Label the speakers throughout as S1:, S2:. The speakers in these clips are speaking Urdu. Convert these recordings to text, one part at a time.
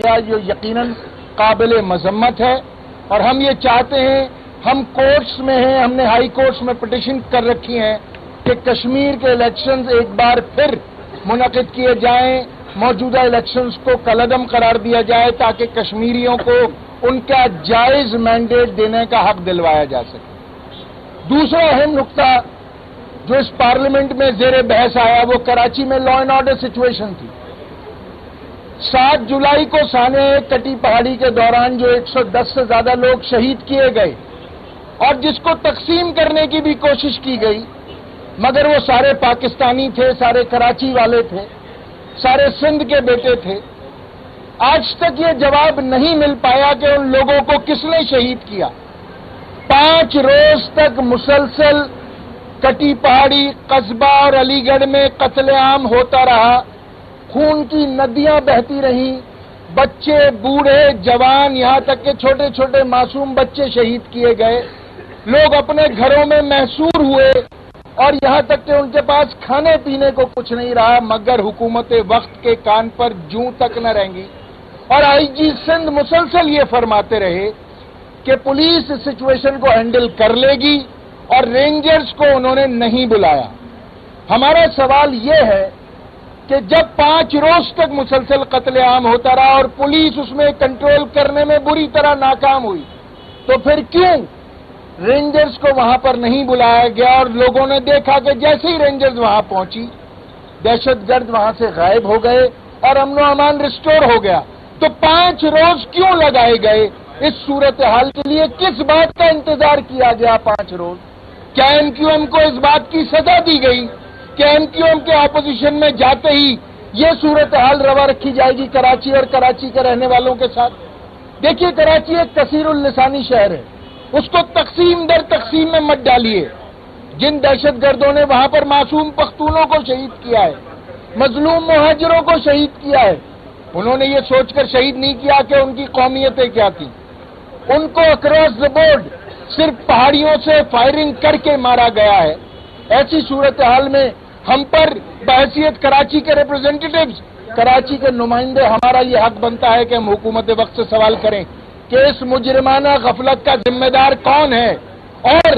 S1: واقعہ جو یقیناً قابل مذمت ہے، اور ہم یہ چاہتے ہیں، ہم کورٹس میں ہیں، ہم نے ہائی کورٹس میں پٹیشن کر رکھی ہیں کہ کشمیر کے الیکشنز ایک بار پھر منعقد کیے جائیں، موجودہ الیکشنز کو کالعدم قرار دیا جائے تاکہ کشمیریوں کو ان کا جائز مینڈیٹ دینے کا حق دلوایا جا سکے۔ دوسرا اہم نقطہ جو اس پارلیمنٹ میں زیر بحث آیا وہ کراچی میں لا اینڈ آرڈر سچویشن تھی۔ 7 جولائی کو سانحہ کٹی پہاڑی کے دوران جو 110 سے زیادہ لوگ شہید کیے گئے اور جس کو تقسیم کرنے کی بھی کوشش کی گئی، مگر وہ سارے پاکستانی تھے، سارے کراچی والے تھے، سارے سندھ کے بیٹے تھے۔ آج تک یہ جواب نہیں مل پایا کہ ان لوگوں کو کس نے شہید کیا۔ 5 روز تک مسلسل کٹی پہاڑی قصبہ اور علی گڑھ میں قتل عام ہوتا رہا، خون کی ندیاں بہتی رہیں، بچے، بوڑھے، جوان، یہاں تک کہ چھوٹے چھوٹے معصوم بچے شہید کیے گئے۔ لوگ اپنے گھروں میں محصور ہوئے اور یہاں تک کہ ان کے پاس کھانے پینے کو کچھ نہیں رہا، مگر حکومت وقت کے کان پر جوں تک نہ رہیں۔ اور آئی جی سندھ مسلسل یہ فرماتے رہے کہ پولیس اس سچویشن کو ہینڈل کر لے گی اور رینجرز کو انہوں نے نہیں بلایا۔ ہمارا سوال یہ ہے کہ جب 5 روز تک مسلسل قتل عام ہوتا رہا اور پولیس اس میں کنٹرول کرنے میں بری طرح ناکام ہوئی، تو پھر کیوں رینجرز کو وہاں پر نہیں بلایا گیا؟ اور لوگوں نے دیکھا کہ جیسے ہی رینجرز وہاں پہنچی، دہشت گرد وہاں سے غائب ہو گئے اور امن و امان ریسٹور ہو گیا۔ تو 5 روز کیوں لگائے گئے؟ اس صورتحال کے لیے کس بات کا انتظار کیا گیا 5 روز؟ کیا ایم کیو ایم کو اس بات کی سزا دی گئی کہ ایم کیو ایم کے اپوزیشن میں جاتے ہی یہ صورتحال روا رکھی جائے گی کراچی اور کراچی کے رہنے والوں کے ساتھ؟ دیکھیے، کراچی ایک کثیر اللسانی شہر ہے، اس کو تقسیم در تقسیم میں مت ڈالیے۔ جن دہشت گردوں نے وہاں پر معصوم پختونوں کو شہید کیا ہے، مظلوم مہاجروں کو شہید کیا ہے، انہوں نے یہ سوچ کر شہید نہیں کیا کہ ان کی قومیتیں کیا تھیں۔ ان کو اکراس دی بورڈ صرف پہاڑیوں سے فائرنگ کر کے مارا گیا ہے۔ ایسی صورتحال میں ہم پر بحیثیت کراچی کے ریپرزینٹیٹیوز، کراچی کے نمائندے، ہمارا یہ حق بنتا ہے کہ ہم حکومت وقت سے سوال کریں کہ اس مجرمانہ غفلت کا ذمہ دار کون ہے، اور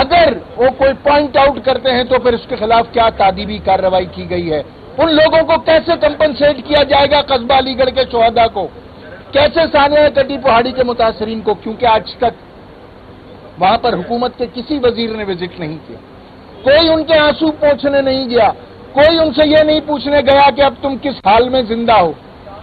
S1: اگر وہ کوئی پوائنٹ آؤٹ کرتے ہیں تو پھر اس کے خلاف کیا تادیبی کارروائی کی گئی ہے۔ ان لوگوں کو کیسے کمپنسیٹ کیا جائے گا، قصبہ علی گڑھ کے شہداء کو، کیسے سانحہ کٹی پہاڑی کے متاثرین کو؟ کیونکہ آج تک وہاں پر حکومت کے کسی وزیر نے وزٹ نہیں کیا، کوئی ان کے آنسو پوچھنے نہیں گیا، کوئی ان سے یہ نہیں پوچھنے گیا کہ اب تم کس حال میں زندہ ہو۔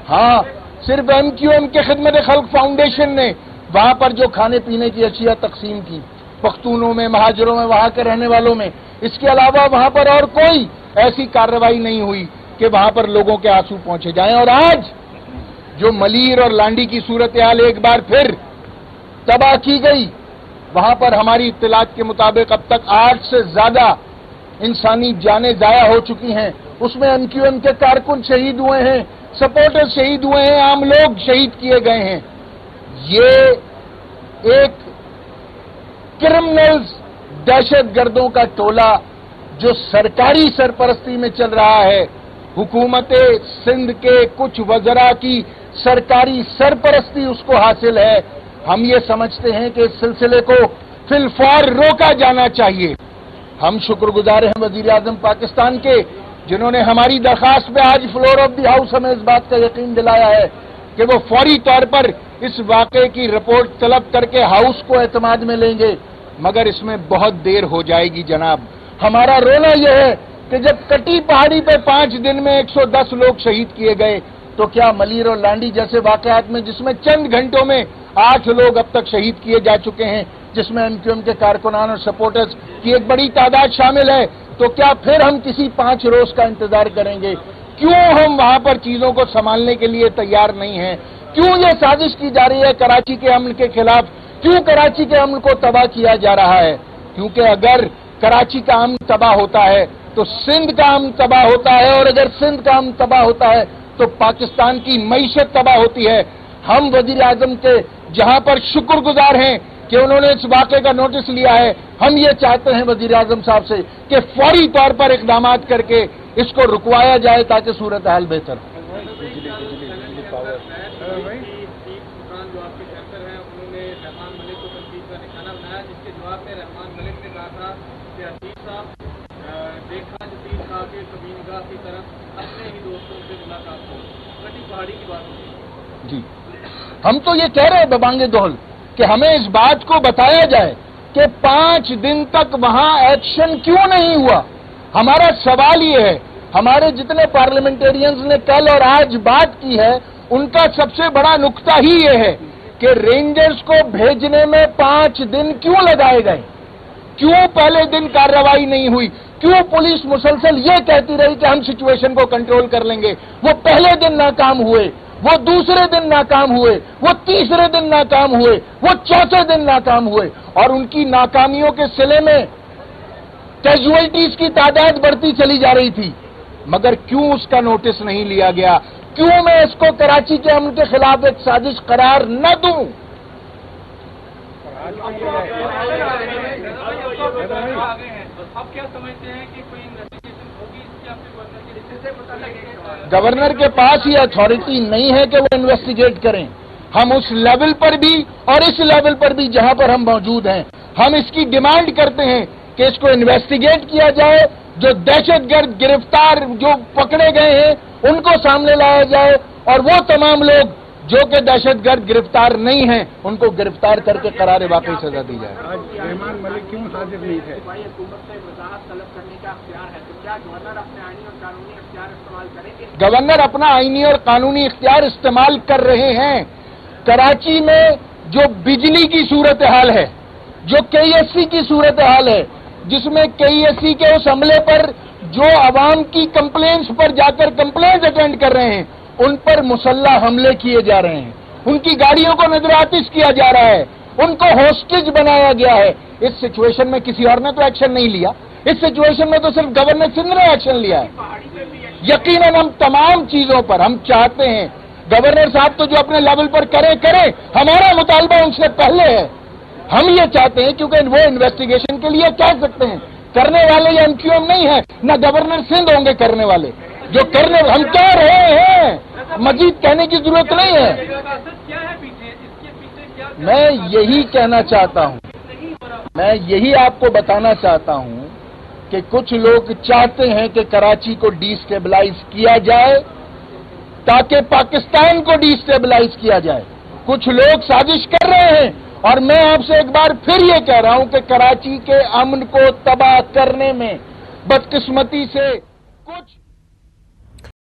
S1: ہاں، صرف ایم کیو ایم کے خدمت خلق فاؤنڈیشن نے وہاں پر جو کھانے پینے کی اشیاء تقسیم کی، پختونوں میں، مہاجروں میں، وہاں کے رہنے والوں میں، اس کے علاوہ وہاں پر اور کوئی ایسی کارروائی نہیں ہوئی کہ وہاں پر لوگوں کے آنسو پہنچے جائیں۔ اور آج جو ملیر اور لانڈی کی صورتحال ایک بار پھر تباہ کی گئی، وہاں پر ہماری اطلاعات کے مطابق اب تک 8 سے زیادہ انسانی جانیں ضائع ہو چکی ہیں۔ اس میں ایم کیو ایم کے کارکن شہید ہوئے ہیں، سپورٹر شہید ہوئے ہیں، عام لوگ شہید کیے گئے ہیں۔ یہ ایک کرمنلز، دہشت گردوں کا ٹولہ جو سرکاری سرپرستی میں چل رہا ہے، حکومت سندھ کے کچھ وزراء کی سرکاری سرپرستی اس کو حاصل ہے۔ ہم یہ سمجھتے ہیں کہ اس سلسلے کو فی الفور روکا جانا چاہیے۔ ہم شکر گزار ہیں وزیر اعظم پاکستان کے، جنہوں نے ہماری درخواست پہ آج فلور آف دی ہاؤس ہمیں اس بات کا یقین دلایا ہے کہ وہ فوری طور پر اس واقعے کی رپورٹ طلب کر کے ہاؤس کو اعتماد میں لیں گے، مگر اس میں بہت دیر ہو جائے گی جناب۔ ہمارا رونا یہ ہے کہ جب کٹی پہاڑی پہ 5 دن میں 110 لوگ شہید کیے گئے، تو کیا ملیر اور لانڈی جیسے واقعات میں، جس میں چند گھنٹوں میں 8 لوگ اب تک شہید کیے جا چکے ہیں، جس میں ایم کیو ایم کے کارکنان اور سپورٹرز کی ایک بڑی تعداد شامل ہے، تو کیا پھر ہم کسی 5 روز کا انتظار کریں گے؟ کیوں ہم وہاں پر چیزوں کو سنبھالنے کے لیے تیار نہیں ہیں؟ کیوں یہ سازش کی جا رہی ہے کراچی کے امن کے خلاف؟ کیوں کراچی کے امن کو تباہ کیا جا رہا ہے؟ کیونکہ اگر کراچی کا امن تباہ ہوتا ہے تو سندھ کا امن تباہ ہوتا ہے، اور اگر سندھ کا امن تباہ ہوتا ہے تو پاکستان کی معیشت تباہ ہوتی ہے۔ ہم وزیر اعظم کے جہاں پر شکر گزار ہیں کہ انہوں نے اس واقعے کا نوٹس لیا ہے، ہم یہ چاہتے ہیں وزیر اعظم صاحب سے کہ فوری طور پر اقدامات کر کے اس کو رکوایا جائے تاکہ صورتحال بہتر ہو۔
S2: حکمران جو آپ کے سینٹر ہیں انہوں نے رحمان ملک کو تنقید کا نشانہ بنایا، جس کے جواب میں رحمان ملک نے کہا تھا کہ حسین صاحب دیکھا جدید تھا کہ کمینگاہ کی طرف اپنے ہی دوستوں سے ملاقات ہو، کٹی پہاڑی کی بات ہوئی.
S1: جی ہم تو یہ کہہ رہے ہیں ببانگ دہل کہ ہمیں اس بات کو بتایا جائے کہ 5 دن تک وہاں ایکشن کیوں نہیں ہوا. ہمارا سوال یہ ہے، ہمارے جتنے پارلیمنٹیرینز نے کل اور آج بات کی ہے ان کا سب سے بڑا نقطہ ہی یہ ہے کہ رینجرز کو بھیجنے میں 5 دن کیوں لگائے گئے، کیوں پہلے دن کارروائی نہیں ہوئی، کیوں پولیس مسلسل یہ کہتی رہی کہ ہم سچویشن کو کنٹرول کر لیں گے. وہ پہلے دن ناکام ہوئے، وہ دوسرے دن ناکام ہوئے، وہ تیسرے دن ناکام ہوئے، وہ چوتھے دن ناکام ہوئے، اور ان کی ناکامیوں کے صلے میں کیجویلٹیز کی تعداد بڑھتی چلی جا رہی تھی. مگر کیوں اس کا نوٹس نہیں لیا گیا؟ کیوں میں اس کو کراچی کے امن کے خلاف ایک سازش قرار نہ دوں؟
S2: آپ کیا سمجھتے ہیں کہ کوئی انویسٹیگیشن ہوگی اس کی؟ آپ کے گورنر کے رشتے سے پتہ لگے گا؟
S1: گورنر کے پاس یہ اتھارٹی نہیں ہے کہ وہ انویسٹیگیٹ کریں. ہم اس لیول پر بھی اور اس لیول پر بھی جہاں پر ہم موجود ہیں، ہم اس کی ڈیمانڈ کرتے ہیں کہ اس کو انویسٹیگیٹ کیا جائے، جو دہشت گرد گرفتار جو پکڑے گئے ہیں ان کو سامنے لایا جائے، اور وہ تمام لوگ جو کہ دہشت گرد گرفتار نہیں ہیں ان کو گرفتار کر کے قرار واقعی سزا دی جائے.
S3: رحمان ملک کیوں حاضر نہیں تھے؟
S2: حکومت سے وضاحت طلب کرنے کا اختیار ہے، تو کیا گورنر اپنے آئینی اور قانونی اختیار استعمال کریں گے؟
S1: گورنر اپنا آئینی اور قانونی اختیار استعمال کر رہے ہیں. کراچی میں جو بجلی کی صورتحال ہے، جو KSC کی صورتحال ہے، جس میں KSC کے اس عملے پر جو عوام کی کمپلینس پر جا کر کمپلینس اٹینڈ کر رہے ہیں ان پر مسلح حملے کیے جا رہے ہیں، ان کی گاڑیوں کو نظر آتش کیا جا رہا ہے، ان کو ہوسٹیج بنایا گیا ہے. اس سچویشن میں کسی اور نے تو ایکشن نہیں لیا، اس سچویشن میں تو صرف گورنر سندھ نے ایکشن لیا ہے. یقیناً ہم تمام چیزوں پر ہم چاہتے ہیں گورنر صاحب تو جو اپنے لیول پر کریں، ہمارا مطالبہ ان سے پہلے ہے. ہم یہ چاہتے ہیں کیونکہ وہ انویسٹیگیشن کے لیے کہہ سکتے ہیں، کرنے والے یہ MQM نہیں ہے، نہ گورنر سندھ ہوں گے کرنے والے. جو کرنے ہم کہہ رہے ہیں، مزید کہنے کی ضرورت نہیں ہے. میں یہی کہنا چاہتا ہوں، میں یہی آپ کو بتانا چاہتا ہوں کہ کچھ لوگ چاہتے ہیں کہ کراچی کو ڈی اسٹیبلائز کیا جائے تاکہ پاکستان کو ڈی اسٹیبلائز کیا جائے. کچھ لوگ سازش کر رہے ہیں، اور میں آپ سے ایک بار پھر یہ کہہ رہا ہوں کہ کراچی کے امن کو تباہ کرنے میں بدقسمتی سے کچھ